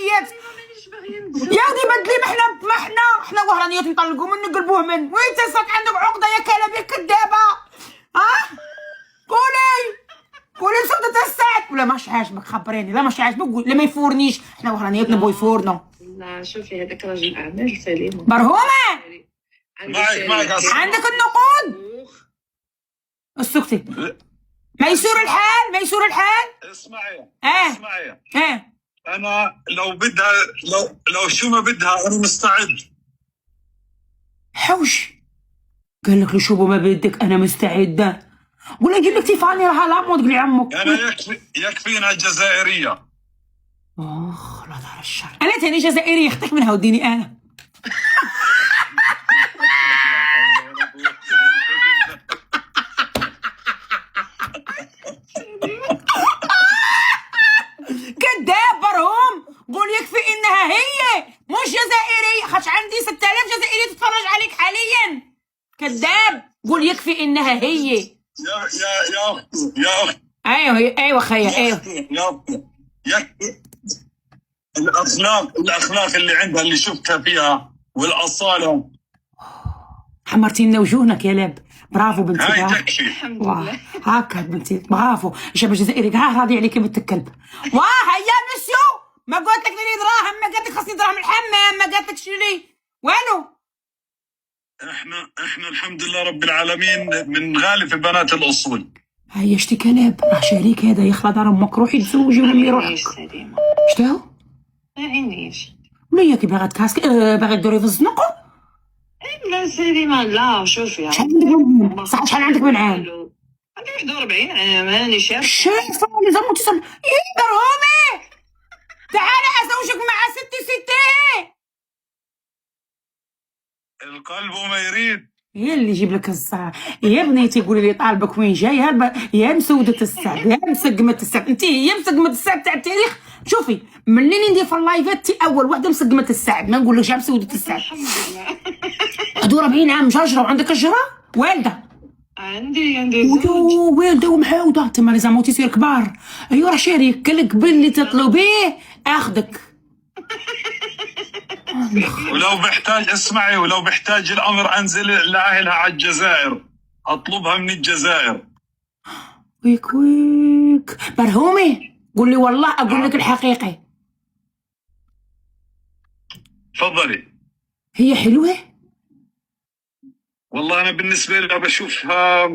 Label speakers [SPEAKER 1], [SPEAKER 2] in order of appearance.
[SPEAKER 1] ميت. يا ودي بدلي، ما احنا وهرانيات نطلقوا من نقلبوه من وين تسك عندك عقده يا كلب يا كدابه. قولي سودة السعد ولا مش عاجبك خبريني. لا مش عاجبك قول، لا ما يفورنيش، احنا وهرانيات نبغوا يفورنا.
[SPEAKER 2] لا شوفي هذاك راجل اعمال سليم
[SPEAKER 1] برهومه
[SPEAKER 3] معك
[SPEAKER 1] عندك النقود. اسكتي. ميسور الحال.
[SPEAKER 3] اسمعي
[SPEAKER 1] انا
[SPEAKER 3] لو بدها لو شو ما بدها انا مستعد.
[SPEAKER 1] حوش قال لك لشو ما بدك انا مستعده. ولا اجيب لك تيفاني راح العب وتقول لي عمك.
[SPEAKER 3] انا يكفينا الجزائريه.
[SPEAKER 1] اخ لا دار الشر، انا تاني جزائري اختك منها وديني انا. كذاب برهم. قول يكفي انها هي مش جزائريه، خاطش عندي 6000 جزائري تتفرج عليك حاليا. كذاب. قول يكفي انها هي.
[SPEAKER 3] يا اختي
[SPEAKER 1] ايوه خيا
[SPEAKER 3] يا اختي الاخلاق اللي عندها اللي شفتها فيها والاصاله.
[SPEAKER 1] حمرتي لنا وجوهنا يا لاب. برافو بنتي.
[SPEAKER 3] هاي تكفي.
[SPEAKER 2] الحمد لله.
[SPEAKER 1] هاكا بنتي برافو. الشعب الجزائري كاع راضي عليك بنت الكلب. هيا مسيو، ما قلت لك ديري دراهم، ما قلت لك خاصني دراهم الحمام، ما قلت لك شري والو.
[SPEAKER 3] احنا الحمد لله رب العالمين من غالي في بنات الاصول.
[SPEAKER 1] هيا شتي كلاب راح شريك هذا يخلع دار امك، روحي تزوجي ولمي روحك.
[SPEAKER 2] سليمة
[SPEAKER 1] شتاو؟
[SPEAKER 2] ما عينيش.
[SPEAKER 1] ولا ياكي باغا تكاسكي باغا تدوري في الزنقه؟
[SPEAKER 2] لا سليمة لا شوفي.
[SPEAKER 1] شحال عندك من عام؟ صح شحال عندك من عام؟
[SPEAKER 2] عندي 41 عام ماني شايفة.
[SPEAKER 1] شايفة اللي زعما تصل يا برهومي تعالي ازوجك مع ستي.
[SPEAKER 3] القلب وما يريد.
[SPEAKER 1] هي اللي يجيب لك الصح يا بنيتي. قولي لي طالبك وين جاي يا مسودة السعد يا مسقمة السعد. انت هي مسقمة السعد تاع التاريخ. شوفي منين ندير في اللايفات تي اول وحده مسقمة السعد، ما نقول لك جا مسودة السعد.
[SPEAKER 2] الحمد لله.
[SPEAKER 1] هدور 40 عام جرجره وعندك الجرة والده.
[SPEAKER 2] عندي زوج.
[SPEAKER 1] والده ومحاوده تما زعما تصير كبار. ايوا راه شاريك قال لك باللي تطلبيه اخذك.
[SPEAKER 3] ولو بحتاج اسمعي، ولو بحتاج الامر انزل لاهلها على الجزائر، اطلبها من الجزائر.
[SPEAKER 1] ويك برهومي قول لي والله اقول لك الحقيقه.
[SPEAKER 3] تفضلي.
[SPEAKER 1] هي حلوه
[SPEAKER 3] والله انا بالنسبه لي بشوفها